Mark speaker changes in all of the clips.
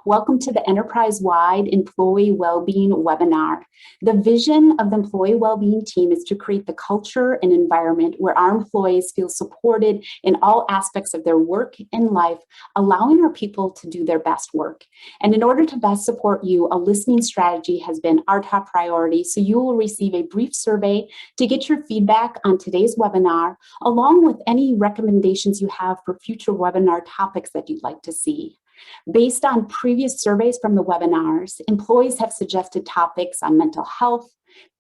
Speaker 1: Welcome to the enterprise-wide employee well-being webinar. The vision of the employee well-being team is to create the culture and environment where our employees feel supported in all aspects of their work and life, allowing our people to do their best work. And in order to best support you, a listening strategy has been our top priority. So you will receive a brief survey to get your feedback on today's webinar, along with any recommendations you have for future webinar topics that you'd like to see. Based on previous surveys from the webinars, employees have suggested topics on mental health,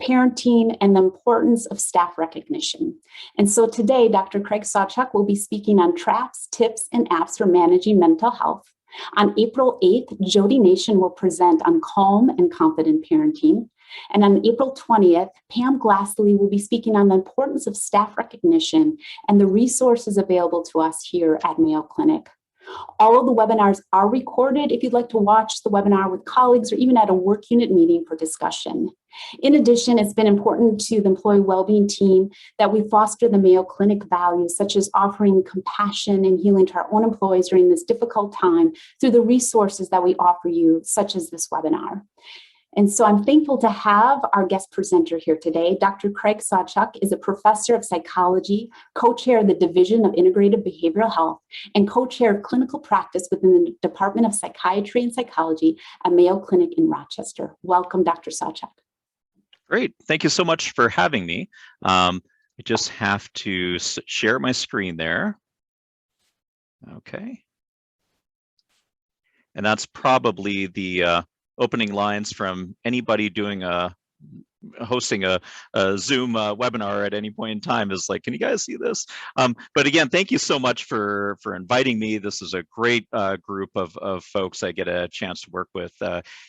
Speaker 1: parenting, and the importance of staff recognition. And so today, Dr. Craig Sawchuk will be speaking on traps, tips, and apps for managing mental health. On April 8th, Jody Nation will present on calm and confident parenting. And on April 20th, Pam Glassley will be speaking on the importance of staff recognition and the resources available to us here at Mayo Clinic. All of the webinars are recorded if you'd like to watch the webinar with colleagues or even at a work unit meeting for discussion. In addition, it's been important to the employee well-being team that we foster the Mayo Clinic values, such as offering compassion and healing to our own employees during this difficult time through the resources that we offer you, such as this webinar. And so I'm thankful to have our guest presenter here today. Dr. Craig Sawchuk is a professor of psychology, co-chair of the Division of Integrative Behavioral Health, and co-chair of clinical practice within the Department of Psychiatry and Psychology at Mayo Clinic in Rochester. Welcome, Dr. Sawchuk.
Speaker 2: Great. Thank you so much for having me. I just have to share my screen there. Okay. And that's probably the opening lines from anybody doing hosting a Zoom webinar at any point in time is like, can you guys see this? But again, thank you so much for inviting me. This is a great group of folks I get a chance to work with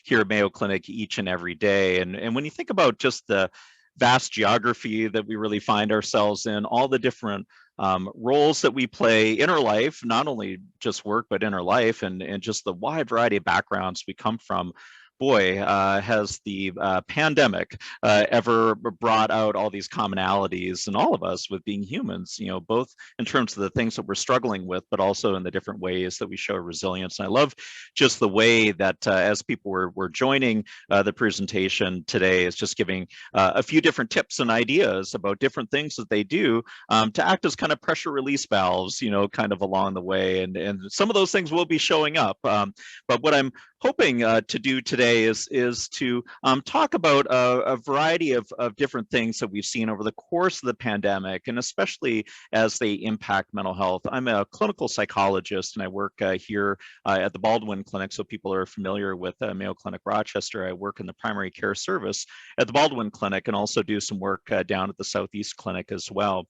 Speaker 2: here at Mayo Clinic each and every day. And when you think about just the vast geography that we really find ourselves in, all the different roles that we play in our life, not only just work, but in our life, and just the wide variety of backgrounds we come from. Boy, has the pandemic ever brought out all these commonalities in all of us with being humans, you know, both in terms of the things that we're struggling with, but also in the different ways that we show resilience. And I love just the way that as people were joining the presentation today, is just giving a few different tips and ideas about different things that they do to act as kind of pressure release valves, you know, kind of along the way. And some of those things will be showing up. But what I'm hoping to do today is to talk about a variety of different things that we've seen over the course of the pandemic, and especially as they impact mental health. I'm a clinical psychologist, and I work here at the Baldwin Clinic. So people are familiar with Mayo Clinic Rochester. I work in the primary care service at the Baldwin Clinic and also do some work down at the Southeast Clinic as well.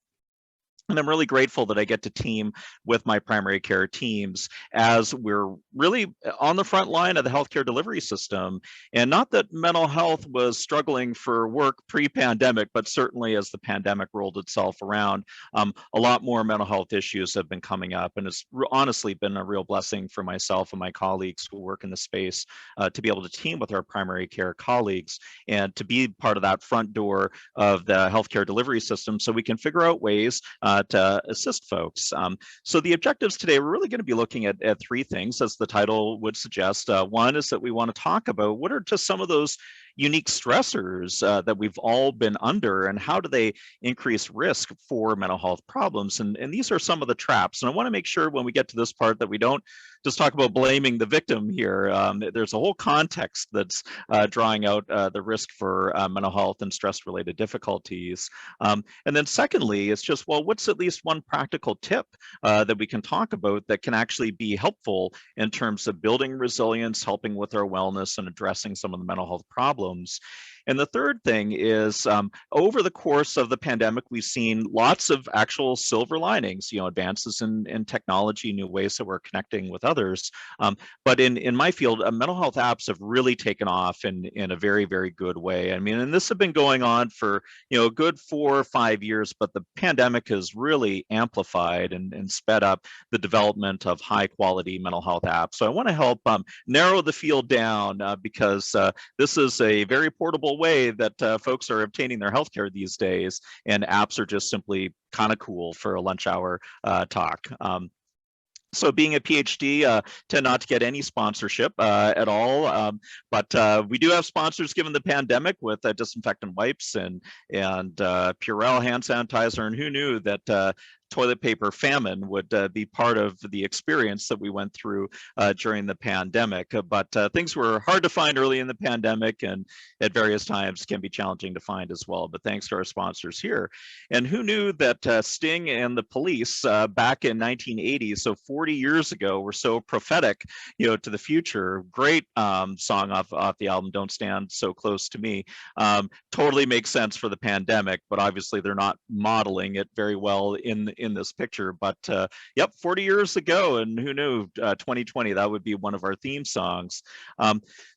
Speaker 2: And I'm really grateful that I get to team with my primary care teams as we're really on the front line of the healthcare delivery system. And not that mental health was struggling for work pre-pandemic, but certainly as the pandemic rolled itself around, a lot more mental health issues have been coming up. And it's honestly been a real blessing for myself and my colleagues who work in the space to be able to team with our primary care colleagues and to be part of that front door of the healthcare delivery system so we can figure out ways to assist folks. So the objectives today, we're really going to be looking at three things, as the title would suggest. One is that we want to talk about what are just some of those unique stressors that we've all been under, and how do they increase risk for mental health problems. And these are some of the traps. And I want to make sure when we get to this part that we don't just talk about blaming the victim here. There's a whole context that's drawing out the risk for mental health and stress-related difficulties. And then secondly, it's just, well, what's at least one practical tip that we can talk about that can actually be helpful in terms of building resilience, helping with our wellness, and addressing some of the mental health problems. And the third thing is, over the course of the pandemic, we've seen lots of actual silver linings, you know, advances in technology, new ways that we're connecting with others. But in my field, mental health apps have really taken off in a very, very good way. I mean, and this has been going on for, you know, a good 4 or 5 years, but the pandemic has really amplified and sped up the development of high quality mental health apps. So I want to help narrow the field down because this is a very portable way that folks are obtaining their healthcare these days, and apps are just simply kind of cool for a lunch hour talk. So being a PhD, tend not to get any sponsorship at all, but we do have sponsors given the pandemic with disinfectant wipes and Purell hand sanitizer, and who knew that toilet paper famine would be part of the experience that we went through during the pandemic. But things were hard to find early in the pandemic, and at various times can be challenging to find as well. But thanks to our sponsors here. And who knew that Sting and the Police back in 1980, so 40 years ago, were so prophetic, to the future. Great song off the album, Don't Stand So Close to Me. Totally makes sense for the pandemic, but obviously they're not modeling it very well in this picture. But yep, 40 years ago, and who knew 2020, that would be one of our theme songs.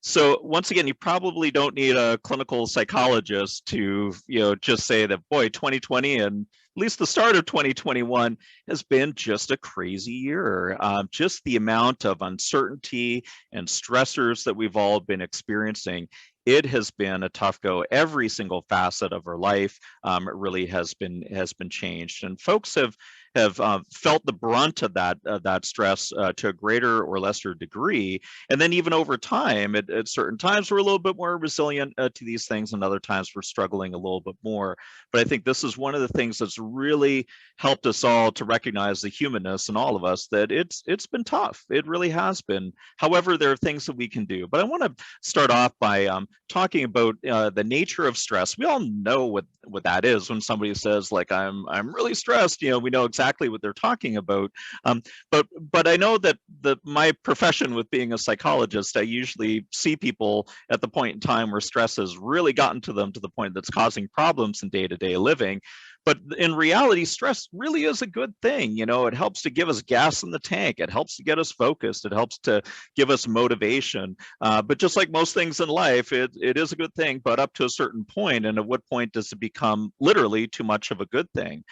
Speaker 2: So once again, you probably don't need a clinical psychologist to just say that, boy, 2020 and at least the start of 2021 has been just a crazy year. Just the amount of uncertainty and stressors that we've all been experiencing, it has been a tough go. Every single facet of our life really has been changed, and folks have felt the brunt of that stress to a greater or lesser degree. And then even over time, at certain times, we're a little bit more resilient to these things, and other times we're struggling a little bit more. But I think this is one of the things that's really helped us all to recognize the humanness in all of us, that it's been tough. It really has been. However, there are things that we can do. But I want to start off by talking about the nature of stress. We all know what that is. When somebody says, like, I'm really stressed, we know exactly what they're talking about. But I know that my profession with being a psychologist, I usually see people at the point in time where stress has really gotten to them to the point that's causing problems in day-to-day living. But in reality, stress really is a good thing. It helps to give us gas in the tank. It helps to get us focused. It helps to give us motivation. But just like most things in life, it is a good thing, but up to a certain point. And at what point does it become literally too much of a good thing?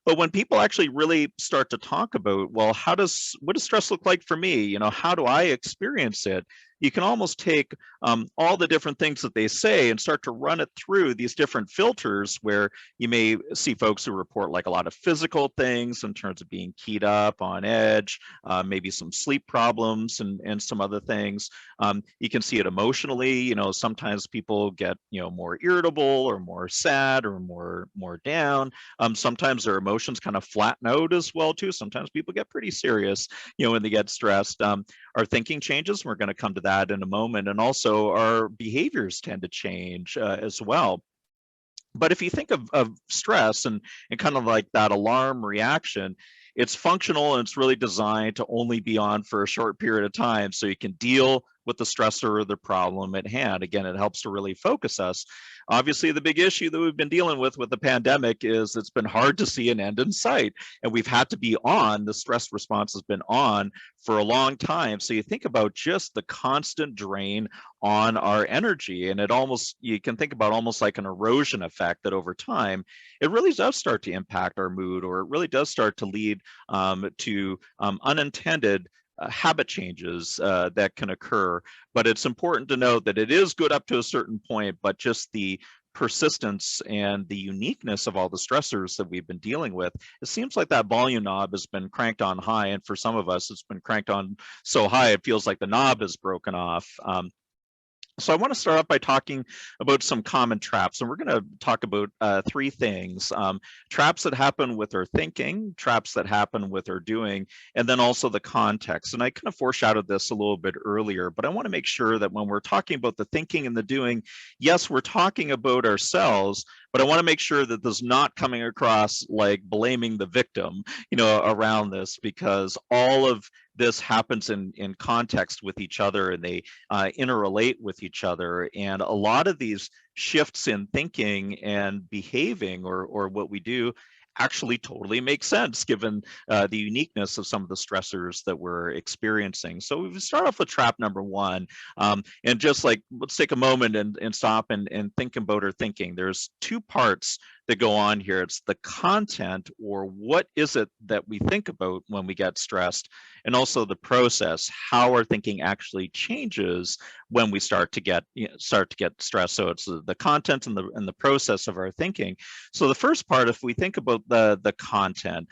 Speaker 2: But when people actually really start to talk about, well, what does stress look like for me? How do I experience it? You can almost take all the different things that they say and start to run it through these different filters, where you may see folks who report like a lot of physical things in terms of being keyed up, on edge, maybe some sleep problems and some other things. You can see it emotionally. Sometimes people get more irritable or more sad or more down. Sometimes their emotions kind of flatten out as well too. Sometimes people get pretty serious when they get stressed. Our thinking changes. We're going to come to that in a moment. And also our behaviors tend to change as well. But if you think of stress and kind of like that alarm reaction, it's functional and it's really designed to only be on for a short period of time, so you can deal with the stressor or the problem at hand. Again, it helps to really focus us. Obviously, the big issue that we've been dealing with the pandemic is it's been hard to see an end in sight, and we've had to be on. The stress response has been on for a long time. So you think about just the constant drain on our energy, and you can think about almost like an erosion effect, that over time, it really does start to impact our mood, or it really does start to lead to unintended habit changes that can occur. But it's important to note that it is good up to a certain point, but just the persistence and the uniqueness of all the stressors that we've been dealing with, it seems like that volume knob has been cranked on high, and for some of us, it's been cranked on so high it feels like the knob is broken off. So I want to start off by talking about some common traps, and we're going to talk about three things: traps that happen with our thinking, traps that happen with our doing, and then also the context. And I kind of foreshadowed this a little bit earlier, but I want to make sure that when we're talking about the thinking and the doing, yes, we're talking about ourselves, but I want to make sure that this is not coming across like blaming the victim, around this, because all of this happens in context with each other, and they interrelate with each other. And a lot of these shifts in thinking and behaving, or what we do, actually totally makes sense given the uniqueness of some of the stressors that we're experiencing. So we start off with trap number one, and just like, let's take a moment and stop and think about our thinking. There's two parts that go on here. It's the content, or what is it that we think about when we get stressed, and also the process, how our thinking actually changes when we start to get stressed. So it's the content and the process of our thinking. So the first part, if we think about the content,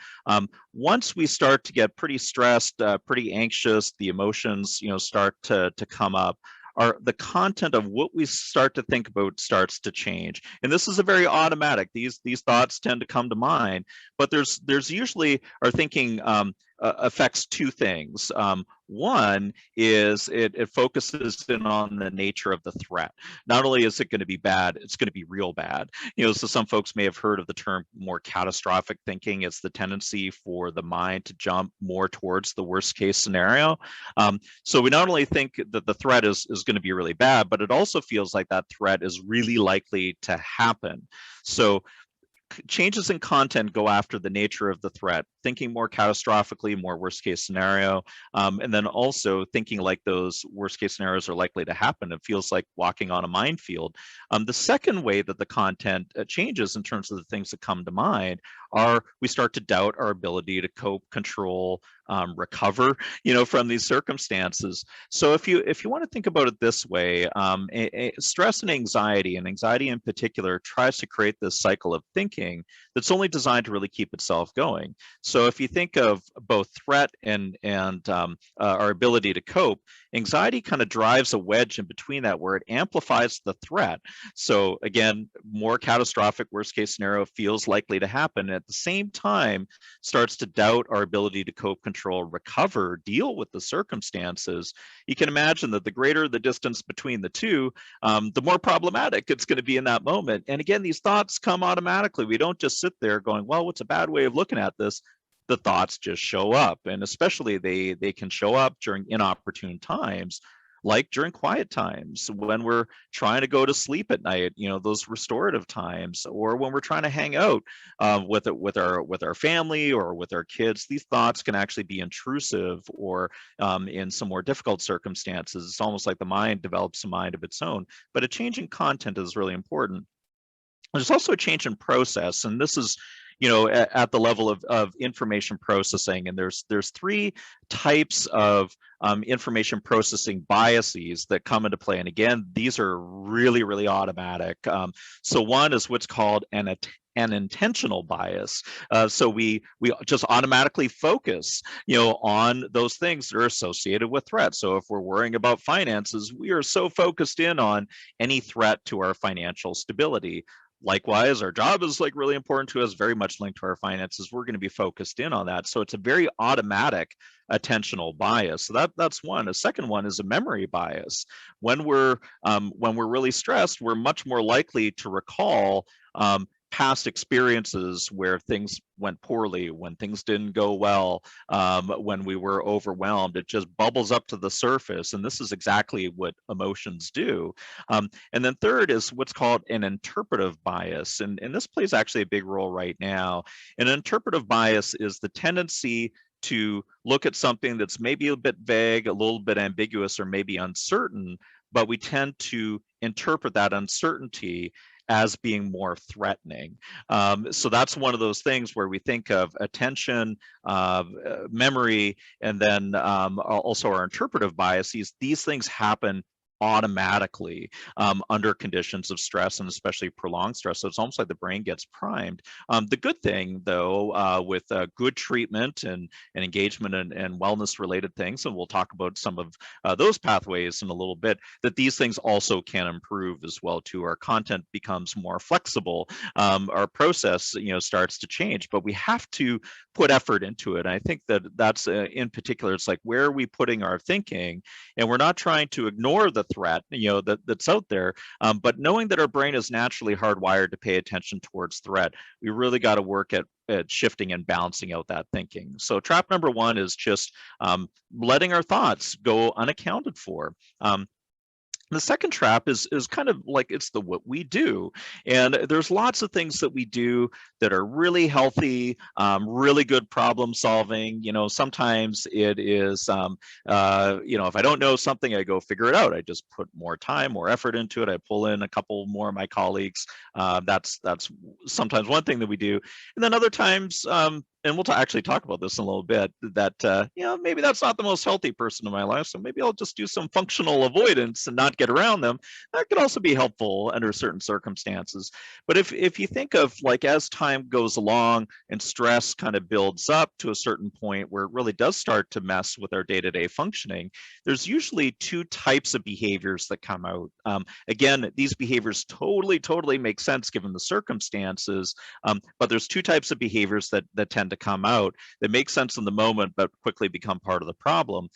Speaker 2: once we start to get pretty stressed, pretty anxious, the emotions start to come up, the content of what we start to think about starts to change. And this is a very automatic, these thoughts tend to come to mind, but there's usually our thinking affects two things. One is it focuses in on the nature of the threat. Not only is it going to be bad, it's going to be real bad. So some folks may have heard of the term more catastrophic thinking. It's the tendency for the mind to jump more towards the worst case scenario. So we not only think that the threat is going to be really bad, but it also feels like that threat is really likely to happen. So changes in content go after the nature of the threat, thinking more catastrophically, more worst case scenario, and then also thinking like those worst case scenarios are likely to happen. It feels like walking on a minefield. The second way that the content changes in terms of the things that come to mind are we start to doubt our ability to cope, control, recover, from these circumstances. So if you want to think about it this way, stress and anxiety in particular tries to create this cycle of thinking that's only designed to really keep itself going. So if you think of both threat and our ability to cope, anxiety kind of drives a wedge in between that, where it amplifies the threat. So again, more catastrophic worst case scenario feels likely to happen, and at the same time starts to doubt our ability to cope, control, recover, deal with the circumstances. You can imagine that the greater the distance between the two, the more problematic it's going to be in that moment. And again, these thoughts come automatically. We don't just sit there going, well, what's a bad way of looking at this? The thoughts just show up, and especially they can show up during inopportune times, like during quiet times when we're trying to go to sleep at night, those restorative times, or when we're trying to hang out with our family or with our kids. These thoughts can actually be intrusive, or in some more difficult circumstances, it's almost like the mind develops a mind of its own. But a change in content is really important. There's also a change in process, and this is at the level of information processing. And there's three types of information processing biases that come into play. And again, these are really, really automatic. So one is what's called an intentional bias. So we just automatically focus, on those things that are associated with threats. So if we're worrying about finances, we are so focused in on any threat to our financial stability. Likewise, our job is really important to us, very much linked to our finances. We're going to be focused in on that. So it's a very automatic attentional bias. So that's one. A second one is a memory bias. When we're really stressed, we're much more likely to recall past experiences where things went poorly, when things didn't go well, when we were overwhelmed. It just bubbles up to the surface, and this is exactly what emotions do. And then third is what's called an interpretive bias, and this plays actually a big role right now. An interpretive bias is the tendency to look at something that's maybe a bit vague, a little bit ambiguous, or maybe uncertain, but we tend to interpret that uncertainty as being more threatening. So that's one of those things where we think of attention, memory, and then also our interpretive biases. These things happen automatically under conditions of stress, and especially prolonged stress. So it's almost like the brain gets primed. The good thing, though, with good treatment and engagement and wellness related things, and we'll talk about some of those pathways in a little bit, that these things also can improve as well too. Our content becomes more flexible, our process starts to change, but we have to put effort into it. And I think that's in particular, it's like, where are we putting our thinking? And we're not trying to ignore the threat that's out there, but knowing that our brain is naturally hardwired to pay attention towards threat, we really got to work at shifting and balancing out that thinking. So trap number one is just letting our thoughts go unaccounted for. The second trap is kind of like it's the what we do, and there's lots of things that we do that are really healthy, really good problem solving. Sometimes it is, if I don't know something, I go figure it out. I just put more time, more effort into it. I pull in a couple more of my colleagues. That's sometimes one thing that we do, and then other times. And we'll actually talk about this in a little bit, that maybe that's not the most healthy person in my life, so maybe I'll just do some functional avoidance and not get around them. That could also be helpful under certain circumstances. But if you think of, like, as time goes along and stress kind of builds up to a certain point where it really does start to mess with our day-to-day functioning, there's usually two types of behaviors that come out. Again, these behaviors totally make sense given the circumstances, but there's two types of behaviors that tend to come out that make sense in the moment but quickly become part of the problem.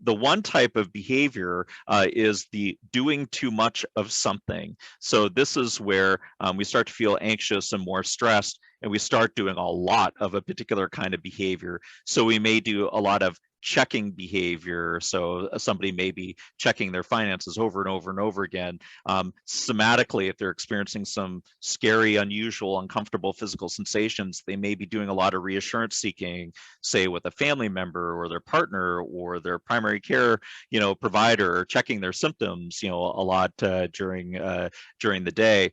Speaker 2: The one type of behavior is the doing too much of something. So this is where we start to feel anxious and more stressed, and we start doing a lot of a particular kind of behavior. So we may do a lot of checking behavior. So somebody may be checking their finances over and over and over again. Somatically, if they're experiencing some scary, unusual, uncomfortable physical sensations, they may be doing a lot of reassurance seeking, say with a family member or their partner or their primary care, provider, checking their symptoms, a lot during the day.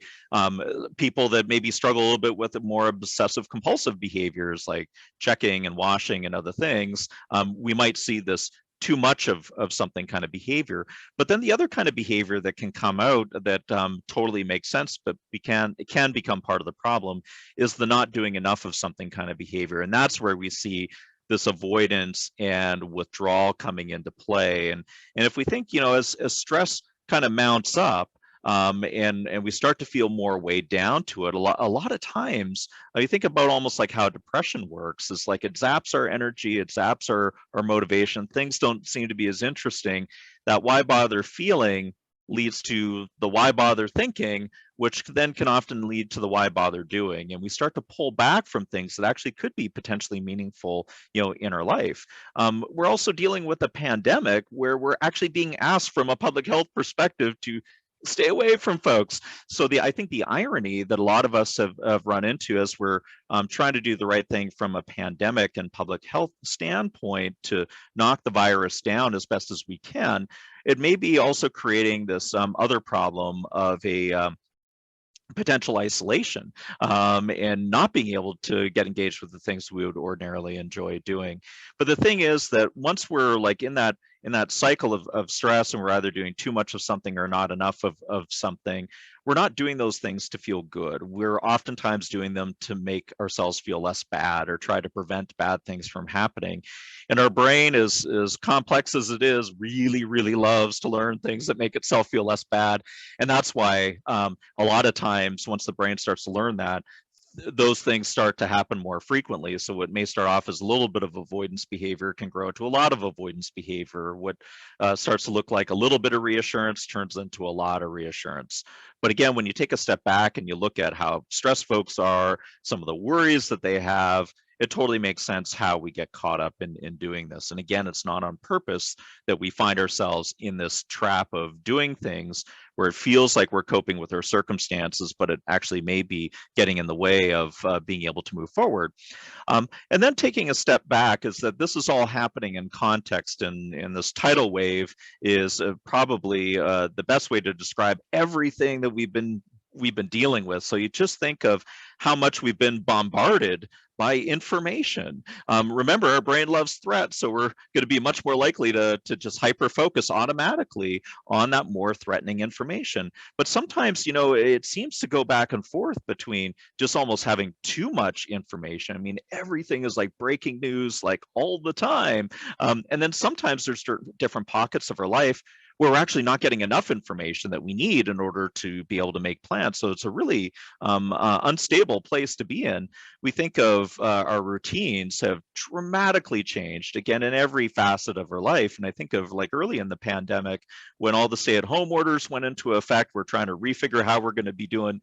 Speaker 2: People that maybe struggle a little bit with more obsessive compulsive behaviors like checking and washing and other things, we might see this too much of something kind of behavior. But then the other kind of behavior that can come out that totally makes sense, but it can become part of the problem, is the not doing enough of something kind of behavior. And that's where we see this avoidance and withdrawal coming into play. And if we think, as stress kind of mounts up, and we start to feel more weighed down to it, a lot of times, you think about almost like how depression works. It's like it zaps our energy, it zaps our motivation. Things don't seem to be as interesting. That why bother feeling leads to the why bother thinking, which then can often lead to the why bother doing. And we start to pull back from things that actually could be potentially meaningful, in our life. We're also dealing with a pandemic where we're actually being asked from a public health perspective to stay away from folks. So I think the irony that a lot of us have run into as we're trying to do the right thing from a pandemic and public health standpoint to knock the virus down as best as we can, it may be also creating this other problem of a potential isolation, and not being able to get engaged with the things we would ordinarily enjoy doing. But the thing is that once we're like in that cycle of stress, and we're either doing too much of something or not enough of something, we're not doing those things to feel good. We're oftentimes doing them to make ourselves feel less bad or try to prevent bad things from happening. And our brain, is as complex as it is, really loves to learn things that make itself feel less bad. And that's why a lot of times once the brain starts to learn that, those things start to happen more frequently. So what may start off as a little bit of avoidance behavior can grow to a lot of avoidance behavior. What starts to look like a little bit of reassurance turns into a lot of reassurance. But again, when you take a step back and you look at how stressed folks are, some of the worries that they have, it totally makes sense how we get caught up in doing this. And again, it's not on purpose that we find ourselves in this trap of doing things where it feels like we're coping with our circumstances, but it actually may be getting in the way of being able to move forward. And then taking a step back is that this is all happening in context, and this tidal wave is probably the best way to describe everything that we've been dealing with. So you just think of how much we've been bombarded by information. Remember, our brain loves threats, so we're going to be much more likely to just hyper focus automatically on that more threatening information. But sometimes, it seems to go back and forth between just almost having too much information. I mean, everything is like breaking news, like all the time. And then sometimes there's different pockets of our life where we're actually not getting enough information that we need in order to be able to make plans. So it's a really unstable place to be in. We think of our routines have dramatically changed, again, in every facet of our life. And I think of like early in the pandemic, when all the stay-at-home orders went into effect, we're trying to refigure how we're going to be doing,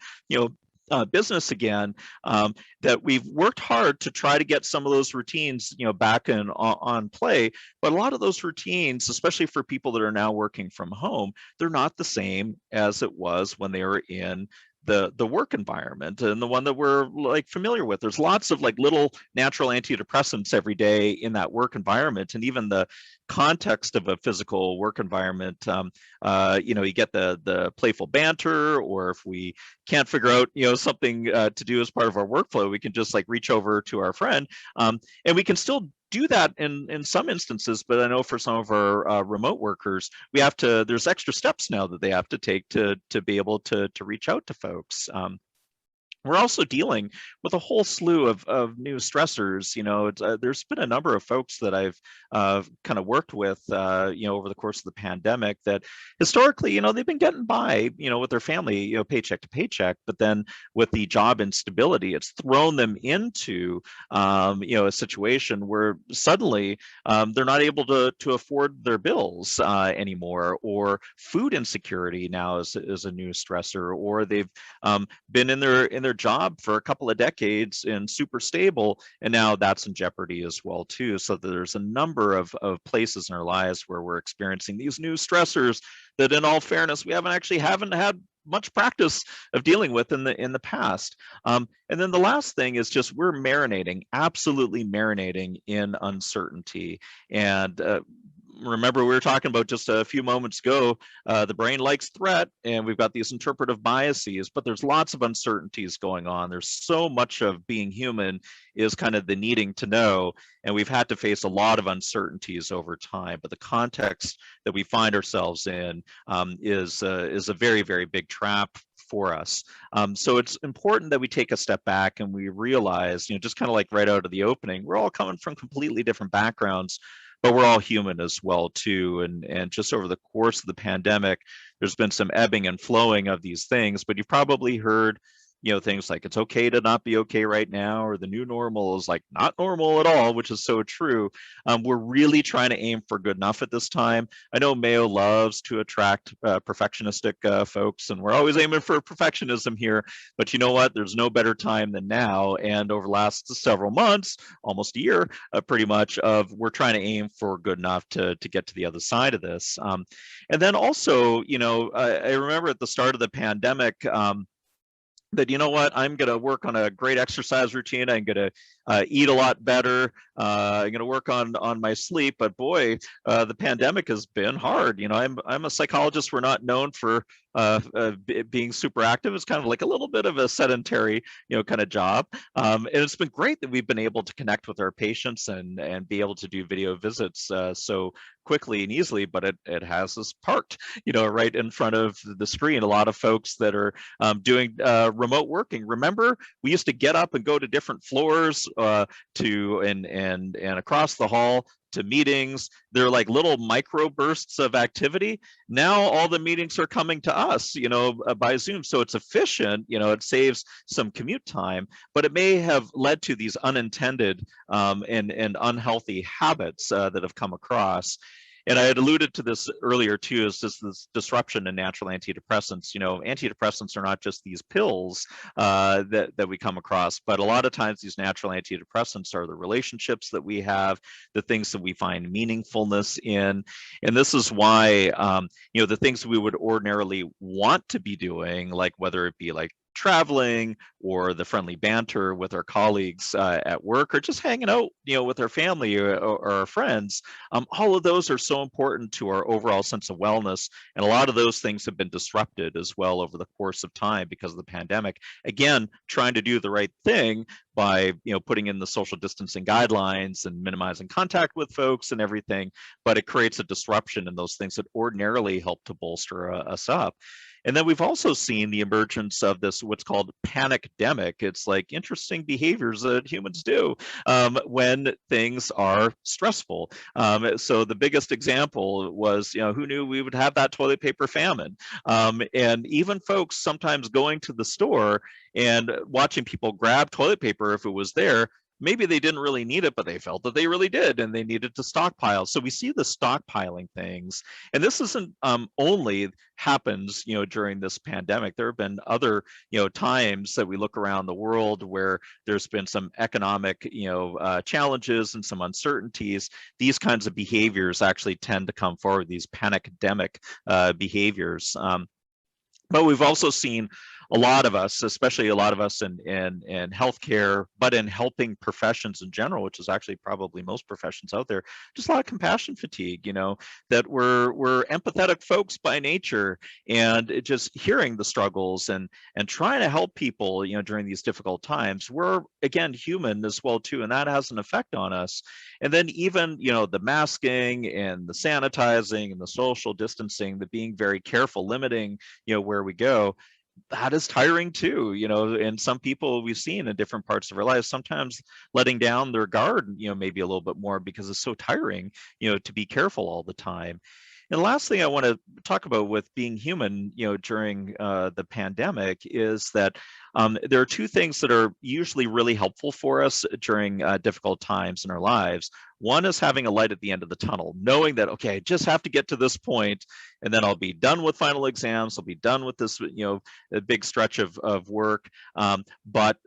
Speaker 2: business again, that we've worked hard to try to get some of those routines, back in on play. But a lot of those routines, especially for people that are now working from home, they're not the same as it was when they were in the work environment and the one that we're like familiar with. There's lots of like little natural antidepressants every day in that work environment, and even the context of a physical work environment. You get the playful banter, or if we can't figure out something to do as part of our workflow, we can just like reach over to our friend, and we can still do that in some instances. But I know for some of our remote workers, there's extra steps now that they have to take to be able to reach out to folks. We're also dealing with a whole slew of new stressors. There's been a number of folks that I've kind of worked with, over the course of the pandemic, that historically, they've been getting by, with their family, paycheck to paycheck. But then with the job instability, it's thrown them into, a situation where suddenly they're not able to afford their bills anymore, or food insecurity now is a new stressor, or they've been in their job for a couple of decades and super stable, and now that's in jeopardy as well too. So there's a number of places in our lives where we're experiencing these new stressors that, in all fairness, we haven't had much practice of dealing with in the past. And then the last thing is just we're absolutely marinating in uncertainty. And remember, we were talking about just a few moments ago, the brain likes threat, and we've got these interpretive biases, but there's lots of uncertainties going on. There's so much of being human is kind of the needing to know, and we've had to face a lot of uncertainties over time. But the context that we find ourselves in is a very, very big trap for us. So it's important that we take a step back and we realize, just kind of like right out of the opening, we're all coming from completely different backgrounds, but we're all human as well too. And just over the course of the pandemic, there's been some ebbing and flowing of these things, but you've probably heard things like it's okay to not be okay right now, or the new normal is like not normal at all, which is so true. We're really trying to aim for good enough at this time. I know Mayo loves to attract perfectionistic folks, and we're always aiming for perfectionism here, but you know what? There's no better time than now. And over the last several months, almost a year, pretty much, we're trying to aim for good enough to get to the other side of this. And then also, I remember at the start of the pandemic, that, I'm going to work on a great exercise routine. I'm going to eat a lot better. I'm going to work on my sleep. But boy, the pandemic has been hard. I'm a psychologist. We're not known for being super active. It's kind of like a little bit of a sedentary, kind of job. And it's been great that we've been able to connect with our patients and be able to do video visits so quickly and easily, but it has us parked, right in front of the screen. A lot of folks that are doing remote working. Remember, we used to get up and go to different floors and across the hall to meetings. They're like little micro bursts of activity. Now all the meetings are coming to us, by Zoom. So it's efficient, it saves some commute time, but it may have led to these unintended and unhealthy habits that have come across. And I had alluded to this earlier too, is just this disruption in natural antidepressants. Antidepressants are not just these pills that we come across, but a lot of times these natural antidepressants are the relationships that we have, the things that we find meaningfulness in. And this is why, the things we would ordinarily want to be doing, like whether it be like traveling or the friendly banter with our colleagues at work, or just hanging out, with our family or our friends. All of those are so important to our overall sense of wellness. And a lot of those things have been disrupted as well over the course of time because of the pandemic. Again, trying to do the right thing by, putting in the social distancing guidelines and minimizing contact with folks and everything, but it creates a disruption in those things that ordinarily help to bolster us up. And then we've also seen the emergence of this, what's called panicdemic. It's like interesting behaviors that humans do when things are stressful. So the biggest example was, who knew we would have that toilet paper famine? And even folks sometimes going to the store and watching people grab toilet paper if it was there, maybe they didn't really need it, but they felt that they really did, and they needed to stockpile. So we see the stockpiling things, and this isn't only happens, during this pandemic. There have been other, times that we look around the world where there's been some economic, challenges and some uncertainties. These kinds of behaviors actually tend to come forward, these panic-demic behaviors. But we've also seen a lot of us, especially a lot of us in healthcare, but in helping professions in general, which is actually probably most professions out there, just a lot of compassion fatigue, that we're empathetic folks by nature, and just hearing the struggles and trying to help people, during these difficult times. We're, again, human as well too, and that has an effect on us. And then even, the masking and the sanitizing and the social distancing, the being very careful, limiting, where we go, that is tiring too, and some people we've seen in different parts of our lives sometimes letting down their guard, maybe a little bit more, because it's so tiring, to be careful all the time. And the last thing I want to talk about with being human, during the pandemic, is that there are two things that are usually really helpful for us during difficult times in our lives. One is having a light at the end of the tunnel, knowing that, okay, I just have to get to this point, and then I'll be done with final exams. I'll be done with this, a big stretch of work. But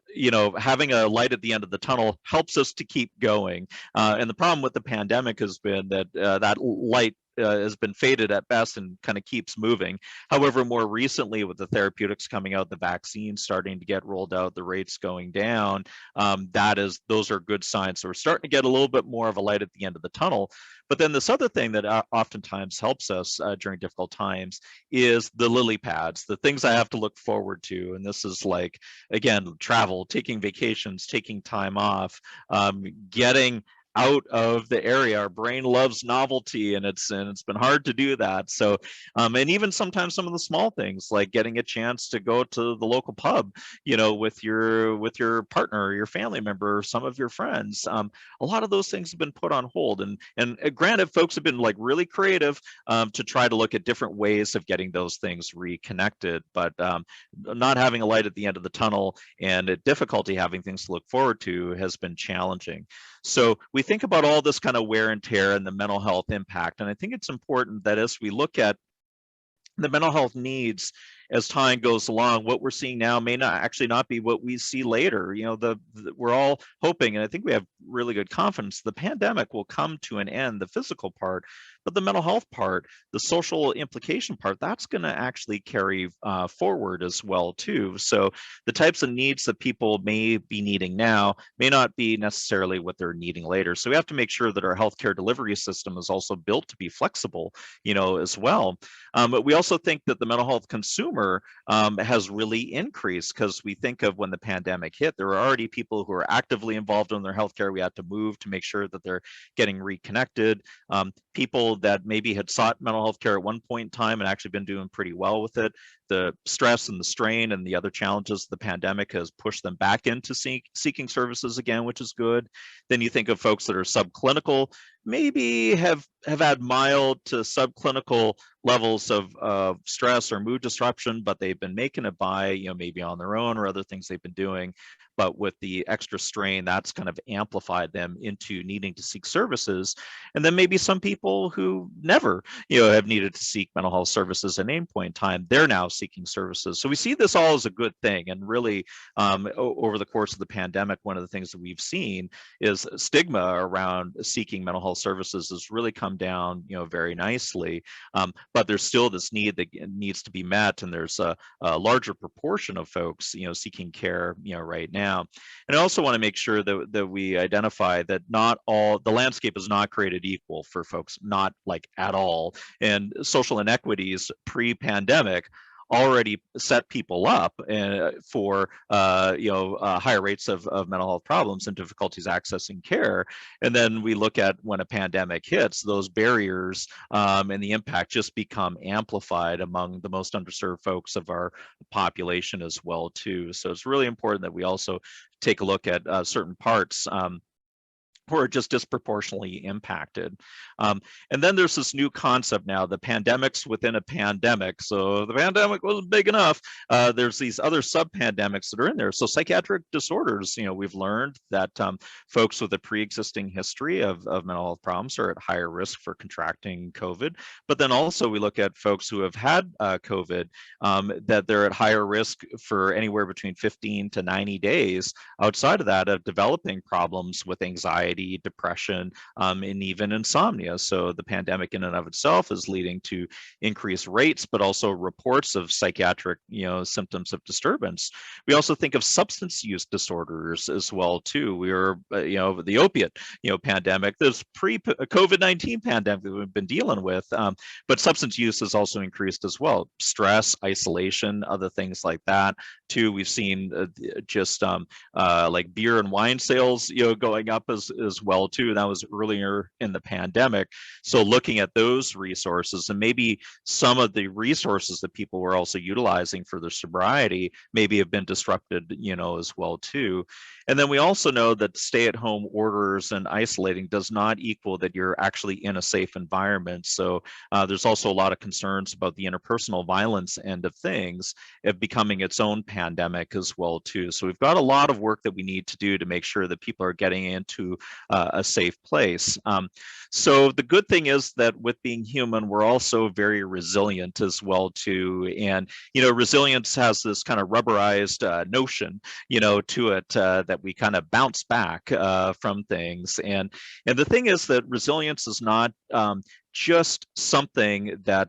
Speaker 2: having a light at the end of the tunnel helps us to keep going. And the problem with the pandemic has been that that light has been faded at best and kind of keeps moving. However, more recently, with the therapeutics coming out, the vaccines starting to get rolled out, the rates going down, those are good signs. So we're starting to get a little bit more of a light at the end of the tunnel. But then this other thing that oftentimes helps us during difficult times is the lily pads, the things I have to look forward to. And this is like, again, travel, taking vacations, taking time off, getting out of the area. Our brain loves novelty, and it's been hard to do that. So and even sometimes some of the small things, like getting a chance to go to the local pub, with your partner or your family member or some of your friends. A lot of those things have been put on hold, and granted, folks have been like really creative to try to look at different ways of getting those things reconnected, but not having a light at the end of the tunnel and difficulty having things to look forward to has been challenging. So we think about all this kind of wear and tear and the mental health impact. And I think it's important that as we look at the mental health needs as time goes along, what we're seeing now may not be what we see later. We're all hoping, and I think we have really good confidence, the pandemic will come to an end, the physical part, but the mental health part, the social implication part, that's going to actually carry forward as well too. So the types of needs that people may be needing now may not be necessarily what they're needing later. So we have to make sure that our healthcare delivery system is also built to be flexible, as well. But we also think that the mental health consumer has really increased, because we think of when the pandemic hit, there were already people who are actively involved in their healthcare. We had to move to make sure that they're getting reconnected. People that maybe had sought mental health care at one point in time and actually been doing pretty well with it. The stress and the strain and the other challenges of the pandemic has pushed them back into seeking services again, which is good. Then you think of folks that are subclinical, maybe have had mild to subclinical levels of stress or mood disruption, but they've been making it by, maybe on their own or other things they've been doing. But with the extra strain, that's kind of amplified them into needing to seek services. And then maybe some people who never, have needed to seek mental health services at any point in time, they're now seeking services. So we see this all as a good thing. And really, over the course of the pandemic, one of the things that we've seen is stigma around seeking mental health services has really come down, very nicely. But there's still this need that needs to be met, and there's a larger proportion of folks, seeking care, right now. And I also want to make sure that we identify that not all the landscape is not created equal for folks, not like at all. And social inequities pre-pandemic already set people up for higher rates of mental health problems and difficulties accessing care. And then we look at when a pandemic hits, those barriers and the impact just become amplified among the most underserved folks of our population as well too. So it's really important that we also take a look at certain parts who are just disproportionately impacted. And then there's this new concept now, the pandemics within a pandemic. So the pandemic wasn't big enough. There's these other sub-pandemics that are in there. So psychiatric disorders, we've learned that folks with a pre-existing history of mental health problems are at higher risk for contracting COVID. But then also we look at folks who have had COVID, that they're at higher risk for anywhere between 15 to 90 days outside of that of developing problems with anxiety, depression, and even insomnia. So the pandemic in and of itself is leading to increased rates, but also reports of psychiatric, symptoms of disturbance. We also think of substance use disorders as well too. We are, the opiate, pandemic. There's pre-COVID-19 pandemic that we've been dealing with, but substance use has also increased as well. Stress, isolation, other things like that too. We've seen just like beer and wine sales, going up as well too. That was earlier in the pandemic. So looking at those resources and maybe some of the resources that people were also utilizing for their sobriety maybe have been disrupted, as well too. And then we also know that stay-at-home orders and isolating does not equal that you're actually in a safe environment. So there's also a lot of concerns about the interpersonal violence end of things of becoming its own pandemic as well too. So we've got a lot of work that we need to do to make sure that people are getting into a safe place. So the good thing is that with being human, we're also very resilient as well too. And resilience has this kind of rubberized notion, to it, that we kind of bounce back from things. And the thing is that resilience is not just something that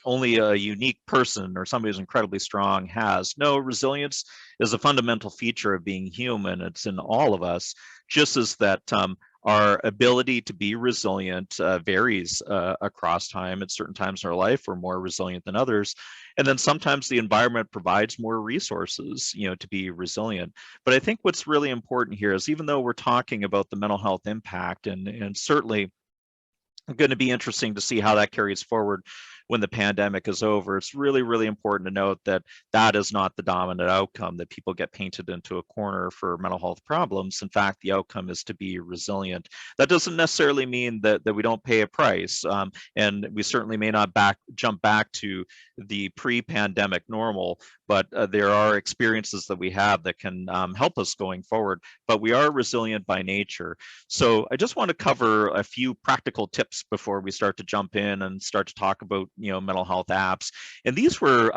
Speaker 2: only a unique person or somebody who's incredibly strong has. No, resilience is a fundamental feature of being human. It's in all of us, just as that our ability to be resilient varies across time. At certain times in our life, we're more resilient than others. And then sometimes the environment provides more resources, to be resilient. But I think what's really important here is, even though we're talking about the mental health impact, and certainly going to be interesting to see how that carries forward when the pandemic is over, it's really, really important to note that that is not the dominant outcome, that people get painted into a corner for mental health problems. In fact, the outcome is to be resilient. That doesn't necessarily mean that we don't pay a price, and we certainly may not jump back to the pre-pandemic normal, but there are experiences that we have that can help us going forward, but we are resilient by nature. So I just want to cover a few practical tips before we start to jump in and start to talk about mental health apps. And these were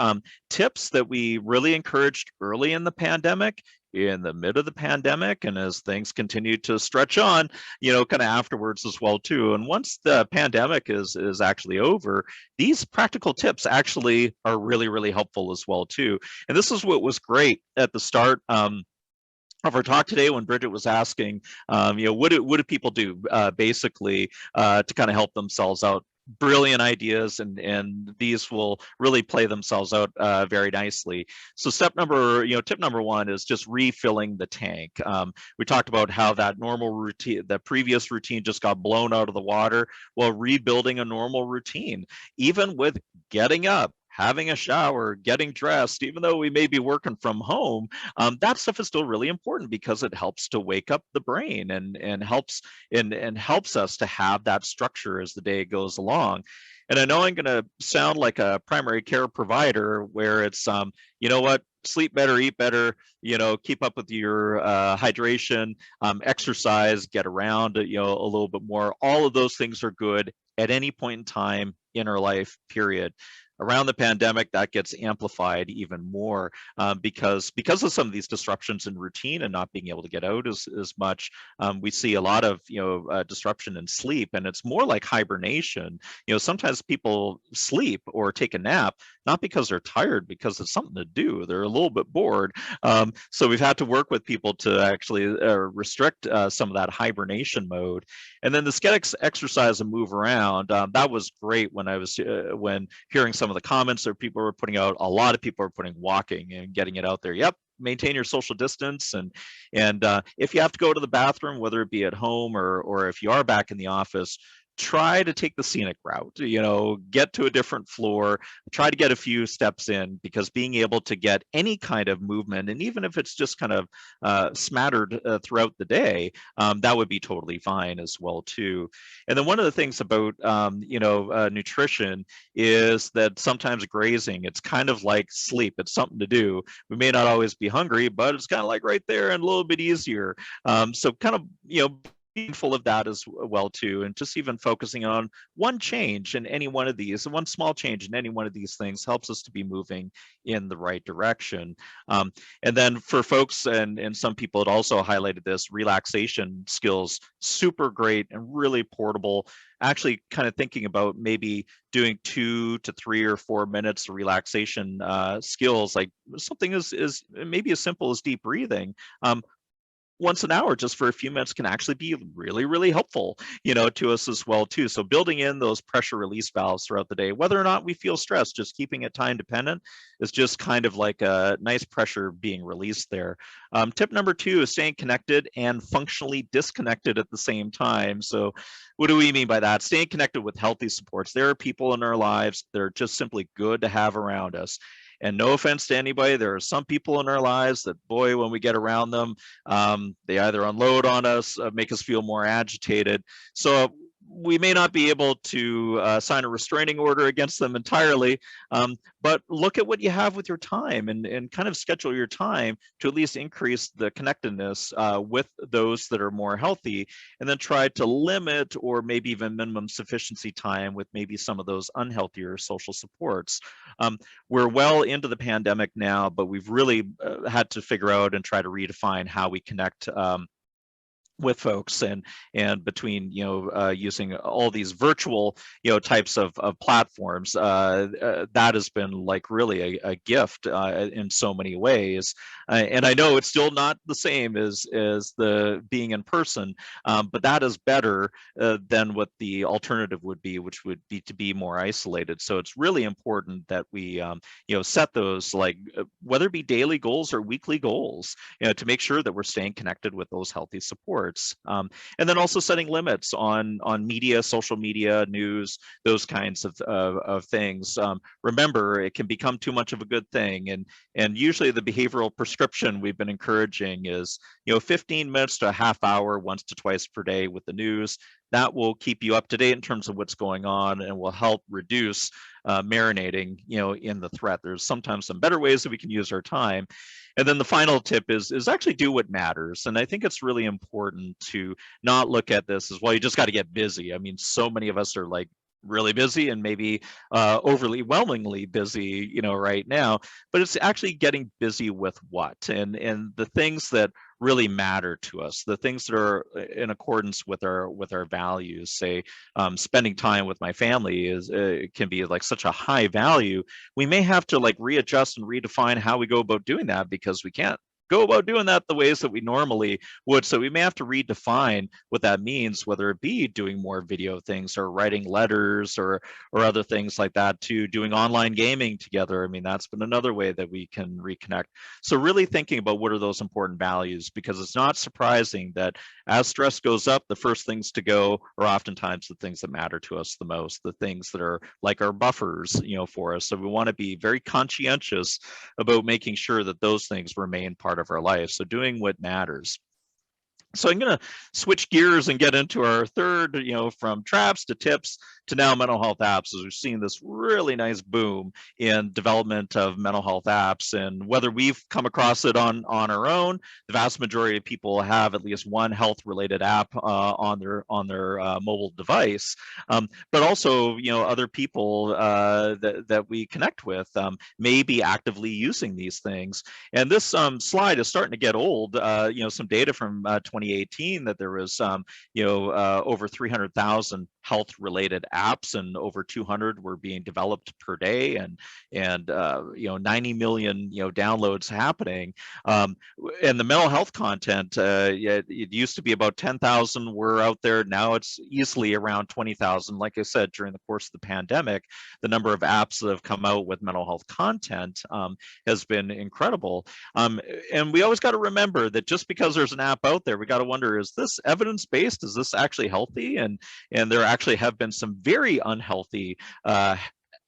Speaker 2: tips that we really encouraged early in the pandemic, in the mid of the pandemic, and as things continue to stretch on, kind of afterwards as well too. And once the pandemic is actually over, these practical tips actually are really, really helpful as well too. And this is what was great at the start of our talk today, when Bridget was asking, what do people do basically to kind of help themselves out. Brilliant ideas, and these will really play themselves out very nicely. So tip number one is just refilling the tank. We talked about how that normal routine, the previous routine, just got blown out of the water. Well, rebuilding a normal routine, even with getting up, having a shower, getting dressed, even though we may be working from home, that stuff is still really important because it helps to wake up the brain and helps us to have that structure as the day goes along. And I know I'm going to sound like a primary care provider where it's, sleep better, eat better, keep up with your hydration, exercise, get around, a little bit more. All of those things are good at any point in time in our life, period. Around the pandemic, that gets amplified even more because of some of these disruptions in routine and not being able to get out as much. We see a lot of disruption in sleep, and it's more like hibernation. Sometimes people sleep or take a nap not because they're tired, because it's something to do. They're a little bit bored. So we've had to work with people to actually restrict some of that hibernation mode. And then this get exercise and move around. That was great when I was when hearing some of the comments that people were putting out. A lot of people are putting walking and getting it out there. Yep, maintain your social distance, and if you have to go to the bathroom, whether it be at home or if you are back in the office, try to take the scenic route, get to a different floor, try to get a few steps in, because being able to get any kind of movement, and even if it's just kind of smattered throughout the day, that would be totally fine as well too. And then one of the things about nutrition is that sometimes grazing, it's kind of like sleep. It's something to do. We may not always be hungry, but it's kind of like right there and a little bit easier. So kind of, mindful of that as well too, and just even focusing on one change in any one of these, one small change in any one of these things helps us to be moving in the right direction. And then for folks, and some people had also highlighted this, relaxation skills, super great and really portable. Actually kind of thinking about maybe doing 2 to 3 or 4 minutes of relaxation skills, like something is maybe as simple as deep breathing. Once an hour, just for a few minutes, can actually be really, really helpful, to us as well too. So building in those pressure release valves throughout the day, whether or not we feel stressed, just keeping it time dependent is just kind of like a nice pressure being released there. Tip number 2 is staying connected and functionally disconnected at the same time. So what do we mean by that? Staying connected with healthy supports. There are people in our lives that are just simply good to have around us. And no offense to anybody, there are some people in our lives that, boy, when we get around them, they either unload on us, make us feel more agitated. So we may not be able to sign a restraining order against them entirely, but look at what you have with your time, and kind of schedule your time to at least increase the connectedness with those that are more healthy, and then try to limit or maybe even minimum sufficiency time with maybe some of those unhealthier social supports. We're well into the pandemic now, but we've really had to figure out and try to redefine how we connect with folks, and between using all these virtual types of platforms, that has been like really a gift in so many ways, and I know it's still not the same as the being in person, but that is better than what the alternative would be, which would be to be more isolated. So it's really important that we set those, like whether it be daily goals or weekly goals, to make sure that we're staying connected with those healthy supports. And then also setting limits on media, social media, news, those kinds of things. Remember, it can become too much of a good thing, and usually the behavioral prescription we've been encouraging is 15 minutes to a half hour once to twice per day with the news. That will keep you up to date in terms of what's going on and will help reduce marinating in the threat. There's sometimes some better ways that we can use our time. And then the final tip is actually do what matters. And I think it's really important to not look at this as, well, you just got to get busy. I mean, so many of us are like really busy and maybe overly whelmingly busy, right now, but it's actually getting busy with what, and the things that really matter to us, the things that are in accordance with our values. Say, spending time with my family is can be like such a high value. We may have to like readjust and redefine how we go about doing that, because we can't go about doing that the ways that we normally would. So we may have to redefine what that means, whether it be doing more video things or writing letters or other things like that, to doing online gaming together. I mean, that's been another way that we can reconnect. So really thinking about what are those important values, because it's not surprising that as stress goes up, the first things to go are oftentimes the things that matter to us the most, the things that are like our buffers, for us. So we want to be very conscientious about making sure that those things remain part of our life. So doing what matters. So I'm going to switch gears and get into our third, from traps to tips to now mental health apps, as we've seen this really nice boom in development of mental health apps. And whether we've come across it on our own, the vast majority of people have at least one health-related app on their mobile device. But also, other people that we connect with may be actively using these things. And this slide is starting to get old. Some data from 2018 that there was over 300,000 health-related apps, and over 200 were being developed per day, and 90 million downloads happening. And the mental health content, it used to be about 10,000 were out there. Now it's easily around 20,000. Like I said, during the course of the pandemic, the number of apps that have come out with mental health content has been incredible. And we always got to remember that just because there's an app out there, we got to wonder, is this evidence-based? Is this actually healthy? And there actually have been some very unhealthy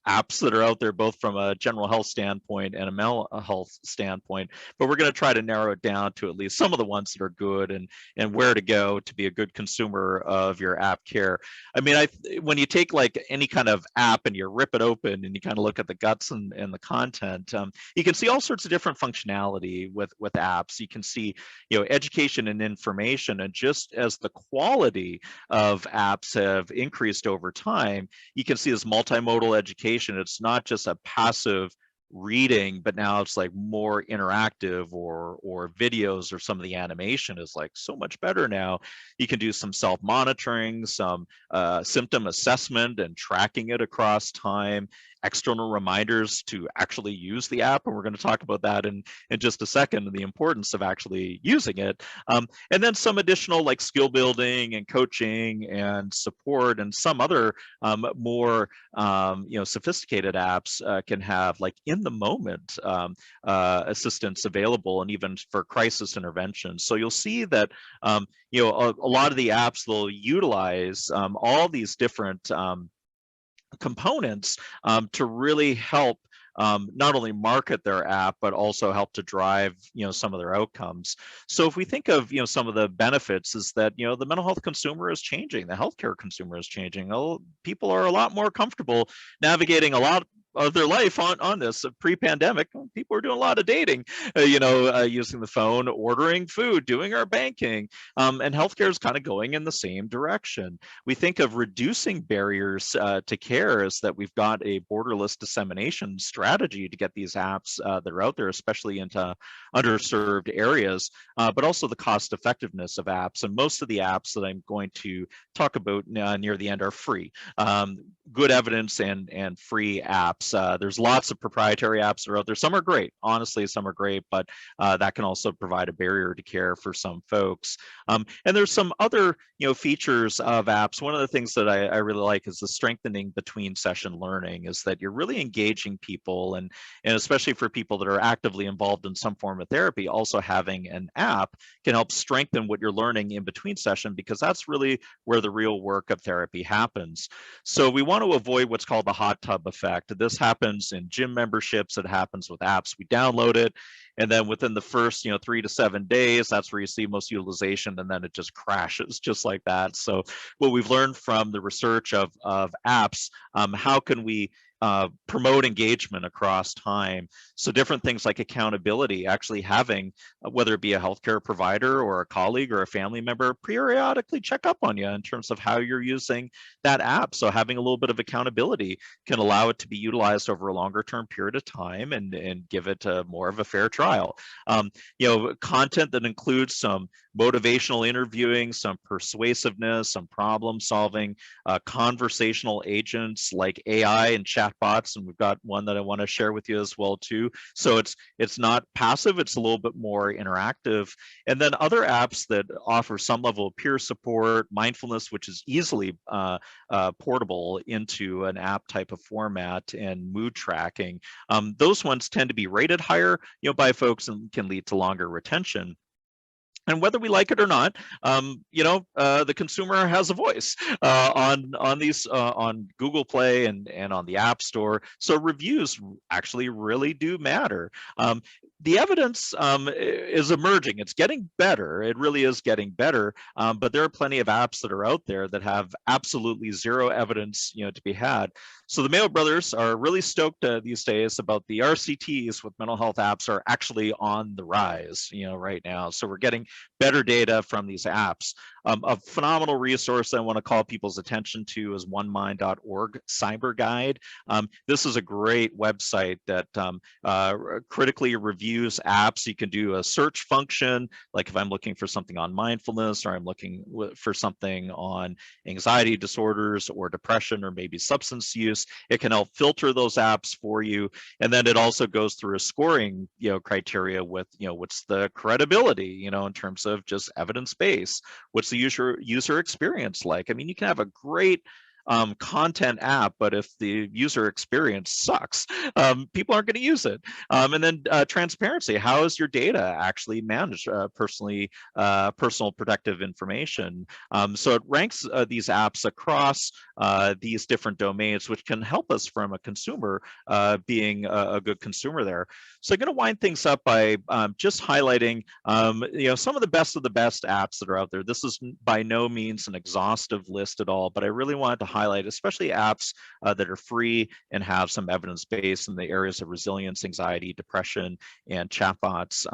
Speaker 2: apps that are out there, both from a general health standpoint and a mental health standpoint, but we're going to try to narrow it down to at least some of the ones that are good, and where to go to be a good consumer of your app care. I mean, when you take like any kind of app and you rip it open and you kind of look at the guts and the content, you can see all sorts of different functionality with apps. You can see, education and information, and just as the quality of apps have increased over time, you can see this multimodal education. It's not just a passive reading, but now it's like more interactive, or videos, or some of the animation is like so much better now. You can do some self-monitoring, some symptom assessment and tracking it across time, external reminders to actually use the app, and we're going to talk about that in just a second, and the importance of actually using it. And then some additional like skill building and coaching and support, and some other more sophisticated apps can have like in the moment assistance available, and even for crisis intervention. So you'll see that a lot of the apps, they'll utilize all these different components to really help not only market their app, but also help to drive some of their outcomes. So if we think of some of the benefits, is that the mental health consumer is changing, the healthcare consumer is changing. People are a lot more comfortable navigating a lot of their life on this. Pre-pandemic, people were doing a lot of dating, using the phone, ordering food, doing our banking, and healthcare is kind of going in the same direction. We think of reducing barriers to care as that we've got a borderless dissemination strategy to get these apps that are out there, especially into underserved areas, but also the cost effectiveness of apps. And most of the apps that I'm going to talk about near the end are free. Good evidence and free apps. There's lots of proprietary apps that are out there. Some are great, honestly, some are great, but that can also provide a barrier to care for some folks. And there's some other features of apps. One of the things that I really like is the strengthening between session learning, is that you're really engaging people, and especially for people that are actively involved in some form of therapy, also having an app can help strengthen what you're learning in between session, because that's really where the real work of therapy happens. So we want to avoid what's called the hot tub effect. This happens in gym memberships, it happens with apps. We download it, and then within the first 3 to 7 days, that's where you see most utilization, and then it just crashes just like that. So what we've learned from the research of apps, how can we promote engagement across time? So different things like accountability, actually having, whether it be a healthcare provider or a colleague or a family member, periodically check up on you in terms of how you're using that app. So having a little bit of accountability can allow it to be utilized over a longer term period of time, and give it more of a fair trial. Content that includes some motivational interviewing, some persuasiveness, some problem solving, conversational agents like AI and chatbots, and we've got one that I want to share with you as well too. So it's not passive, it's a little bit more interactive. And then other apps that offer some level of peer support, mindfulness, which is easily portable into an app type of format, and mood tracking. Those ones tend to be rated higher by folks, and can lead to longer retention. And whether we like it or not, the consumer has a voice on these on Google Play and on the App Store. So reviews actually really do matter. The evidence is emerging. It's getting better. It really is getting better. But there are plenty of apps that are out there that have absolutely zero evidence, to be had. So the Mayo Brothers are really stoked these days about the RCTs with mental health apps are actually on the rise, right now. So we're getting better data from these apps. A phenomenal resource I want to call people's attention to is OneMind.org Cyber Guide. This is a great website that critically reviews apps. You can do a search function, like if I'm looking for something on mindfulness, or I'm looking for something on anxiety disorders or depression, or maybe substance use. It can help filter those apps for you. And then it also goes through a scoring criteria with what's the credibility in terms of just evidence base. What's the user experience like? I mean, you can have a great content app, but if the user experience sucks, people aren't going to use it. And then transparency. How is your data actually managed? Personal protective information. So it ranks these apps across these different domains, which can help us from a consumer being a good consumer there. So I'm going to wind things up by just highlighting, some of the best apps that are out there. This is by no means an exhaustive list at all, but I really wanted to highlight, especially apps that are free and have some evidence base in the areas of resilience, anxiety, depression, and chatbots.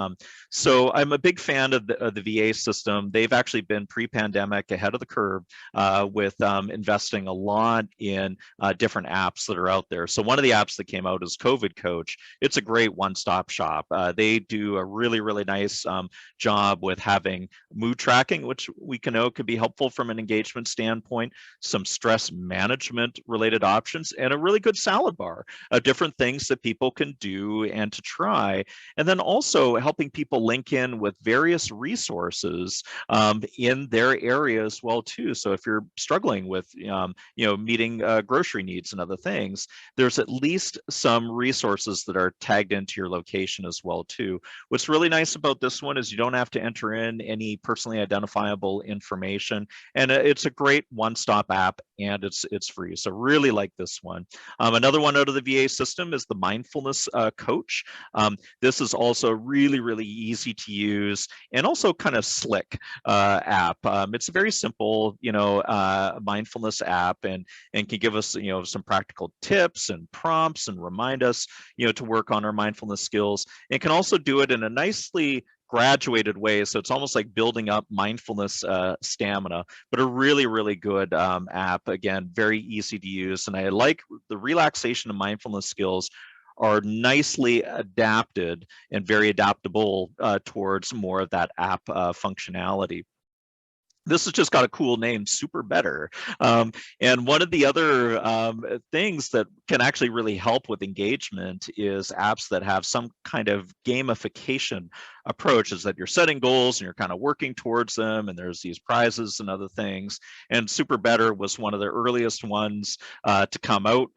Speaker 2: So I'm a big fan of the VA system. They've actually been pre-pandemic ahead of the curve with investing a lot in different apps that are out there. So one of the apps that came out is COVID Coach. It's a great one-stop shop. They do a really nice job with having mood tracking, which we can know could be helpful from an engagement standpoint, some stress management related options, and a really good salad bar of different things that people can do and to try. And then also helping people link in with various resources in their area as well too. So if you're struggling with meeting grocery needs and other things, there's at least some resources that are tagged into your location as well too. What's really nice about this one is you don't have to enter in any personally identifiable information, and it's a great one-stop app, and it's free. So really like this one. Another one out of the VA system is the Mindfulness Coach. This is also really easy to use and also kind of slick app. It's a very simple, mindfulness app, and can give us, some practical tips and prompts and remind us, to work on our mindfulness skills. It can also do it in a nicely graduated way, so it's almost like building up mindfulness stamina, but a really good app. Again, very easy to use, and I like the relaxation and mindfulness skills are nicely adapted and very adaptable towards more of that app functionality. This has just got a cool name, SuperBetter. And one of the other things that can actually really help with engagement is apps that have some kind of gamification approach, is that you're setting goals and you're kind of working towards them, and there's these prizes and other things. And SuperBetter was one of the earliest ones to come out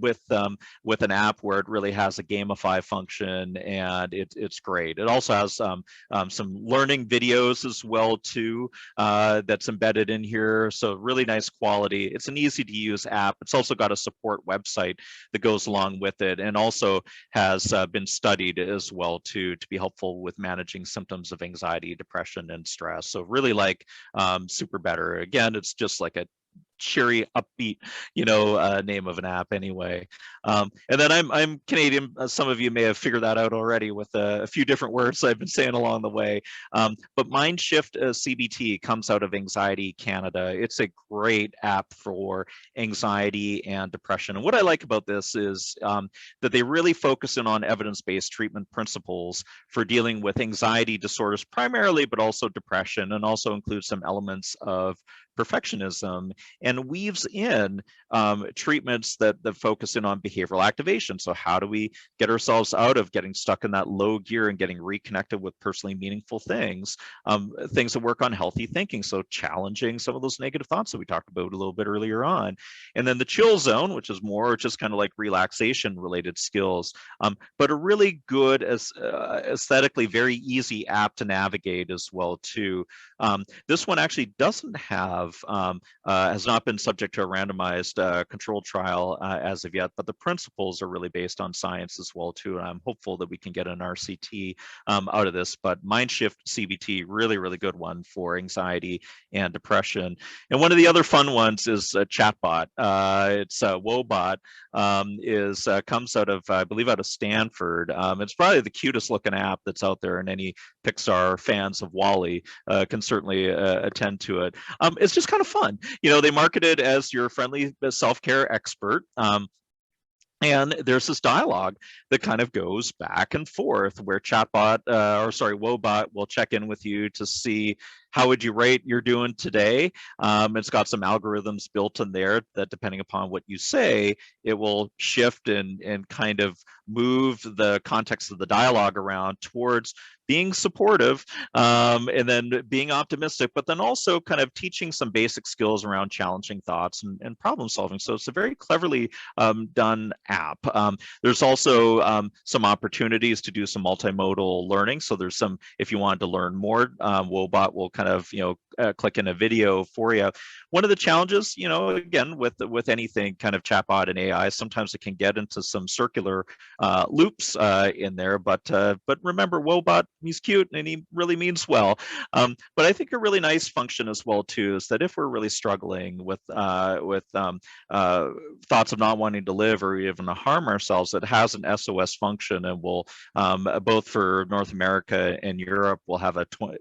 Speaker 2: with an app where it really has a gamify function, and it's great. It also has some learning videos as well too. That's embedded in here, so really nice quality. It's an easy to use app. It's also got a support website that goes along with it, and also has been studied as well to be helpful with managing symptoms of anxiety, depression, and stress. So really like SuperBetter. Again, it's just like a cheery, upbeat, name of an app anyway. And then I'm Canadian. Some of you may have figured that out already with a few different words I've been saying along the way. But Mindshift CBT comes out of Anxiety Canada. It's a great app for anxiety and depression. And what I like about this is that they really focus in on evidence-based treatment principles for dealing with anxiety disorders primarily, but also depression, and also includes some elements of perfectionism, and weaves in treatments that focus in on behavioral activation. So how do we get ourselves out of getting stuck in that low gear and getting reconnected with personally meaningful things, things that work on healthy thinking, so challenging some of those negative thoughts that we talked about a little bit earlier on. And then the chill zone, which is more just kind of like relaxation related skills, but a really good, aesthetically very easy app to navigate as well too. This one actually doesn't have has not been subject to a randomized controlled trial as of yet, but the principles are really based on science as well too, and I'm hopeful that we can get an RCT out of this. But Mindshift CBT, really good one for anxiety and depression. And one of the other fun ones is a chatbot. It's WoBot. Comes out of, I believe, out of Stanford. It's probably the cutest looking app that's out there, and any Pixar fans of WALL-E can certainly attend to it. It's just kind of fun. They market it as your friendly self-care expert. And there's this dialogue that kind of goes back and forth where WoBot will check in with you to see how would you rate you're doing today. It's got some algorithms built in there that, depending upon what you say, it will shift and kind of move the context of the dialogue around towards being supportive, and then being optimistic, but then also kind of teaching some basic skills around challenging thoughts and problem solving. So it's a very cleverly done app. There's also some opportunities to do some multimodal learning. So there's some, if you wanted to learn more, WoBot will kind of, click in a video for you. One of the challenges, again, with anything kind of chatbot and AI, sometimes it can get into some circular loops in there. But remember, WoBot, he's cute and he really means well. But I think a really nice function as well too is that if we're really struggling with thoughts of not wanting to live or even to harm ourselves, it has an SOS function, and will both for North America and Europe, will have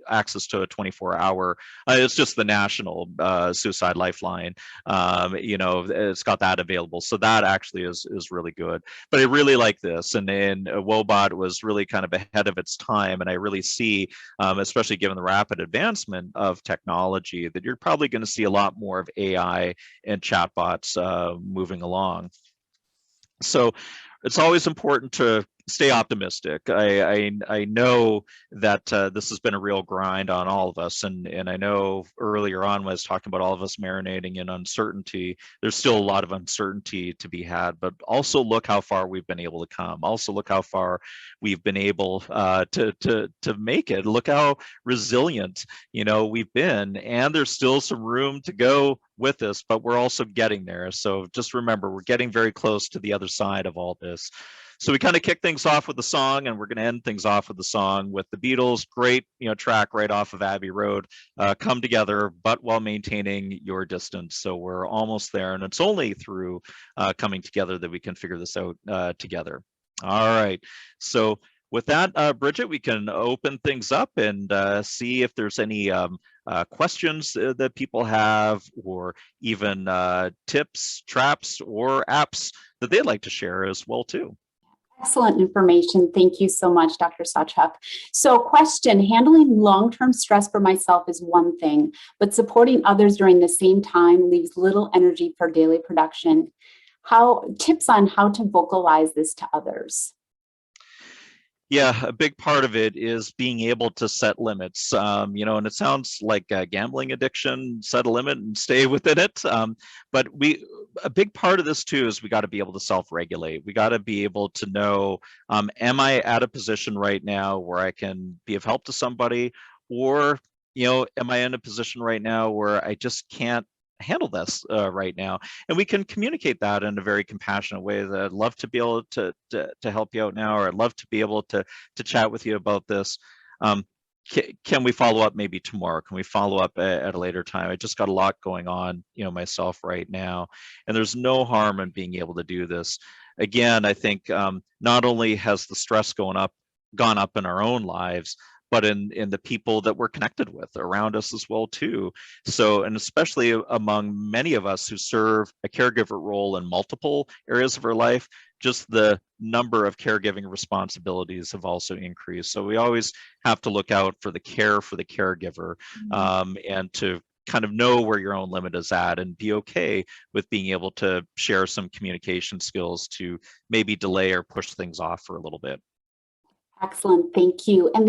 Speaker 2: access to a 24-hour. It's just the national suicide lifeline. It's got that available, so that actually is really good. But I really like this, and WoBot was really kind of ahead of its time, and I really see, especially given the rapid advancement of technology, that you're probably going to see a lot more of AI and chatbots moving along. So it's always important to stay optimistic. I know that this has been a real grind on all of us, and I know earlier on when I was talking about all of us marinating in uncertainty, there's still a lot of uncertainty to be had, but also look how far we've been able to come. Also look how far we've been able to make it. Look how resilient we've been, and there's still some room to go with this, but we're also getting there. So just remember, we're getting very close to the other side of all this. So we kind of kick things off with a song, and we're going to end things off with a song with the Beatles. Great, track right off of Abbey Road. Come together, but while maintaining your distance. So we're almost there, and it's only through coming together that we can figure this out together. All right. So with that, Bridget, we can open things up and see if there's any questions that people have, or even tips, traps, or apps that they'd like to share as well too.
Speaker 1: Excellent information. Thank you so much, Dr. Sawchuk. So question, handling long-term stress for myself is one thing, but supporting others during the same time leaves little energy for daily production. Tips on how to vocalize this to others?
Speaker 2: Yeah, a big part of it is being able to set limits, and it sounds like a gambling addiction, set a limit and stay within it. But a big part of this too is we got to be able to self-regulate. We got to be able to know, am I at a position right now where I can be of help to somebody, or, am I in a position right now where I just can't handle this right now? And we can communicate that in a very compassionate way, that I'd love to be able to help you out now, or I'd love to be able to chat with you about this. Can we follow up maybe tomorrow? Can we follow up at a later time? I just got a lot going on, myself right now, and there's no harm in being able to do this. Again, I think not only has the stress gone up in our own lives, but in the people that we're connected with around us as well too. So, and especially among many of us who serve a caregiver role in multiple areas of our life, just the number of caregiving responsibilities have also increased. So we always have to look out for the care for the caregiver, and to kind of know where your own limit is at, and be okay with being able to share some communication skills to maybe delay or push things off for a little bit.
Speaker 1: Excellent, thank you. And